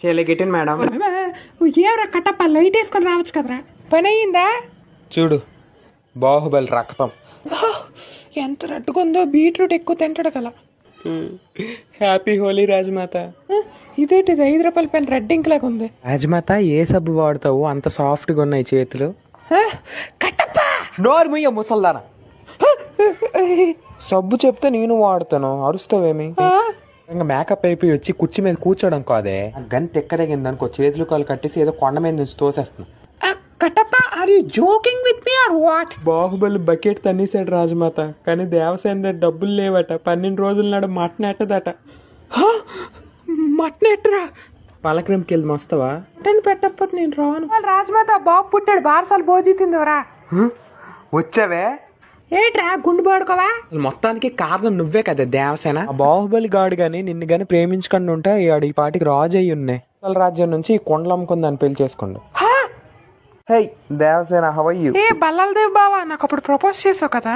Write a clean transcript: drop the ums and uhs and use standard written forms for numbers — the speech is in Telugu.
చేయలేకెట్టింది మేడం. ఏమరా కట్టప్ప లైట్ వేసుకొని రావచ్చు కదరా, పని అయ్యిందా? చూడు బాహుబలి రక్తం ఎంత రట్టుకుందో, బీట్రూట్ ఎక్కువ తింటాడు కదా. హ్యాపీ హోలీ రాజమాత. ఇదేంటిది 5 రూపాయల పెన్ రెడ్ ఇంక్ లాగా ఉంది. రాజమాత ఏ సబ్బు వాడతావు? అంత సాఫ్ట్గా ఉన్నాయి చేతులు. కట్టప్ప నోరు ముయ్య ముసల్దానా. సబ్బు చెప్తే నేను వాడుతాను, అరుస్తావేమి? ఇంకా మేకప్ అయిపోయి వచ్చి కుర్చీ మీద కూర్చోడం కాదే, గంత ఎక్కదగింది అనుకో, చేతులు కాలు కట్టేసి ఏదో కొండ మీద నుంచి తోసేస్తాను. Kattappa are you joking with me or what? Baahubali bucket తన్నేశాడు రాజమాత, కానీ దేవసేన దగ్గర డబ్బులు లేవట. 12 రోజుల నాడు మటన్ ఎట్టదట. మటన్ ఎట్టరా? పలకరింపుకి వెళ్ళి వస్తావా? మటన్ పెట్టకపోతే నేను రాను. రాజమాత బాబు పుట్టాడు, బారసాలు భోజీ తిందివరా. వచ్చావే ఏట్రా గుండు పడుకోవా? మొత్తానికి కారణం నువ్వే కదా దేవసేన. బాహుబలి గాడు గాని నిన్ను గాని ప్రేమించుకొని ఉంటే ఈ పాటికి రాజు అయ్యి ఉన్నాయి. రాజ్యం నుంచి కొండలు అమ్ముకుని దాన్ని పెళ్లి చేసుకోండి. హే దేవసేన, హౌ ఆర్ యు? ఏ బల్లలదేవ్ బావా, నాకు అప్పుడు ప్రపోజ్ చేసావు కదా.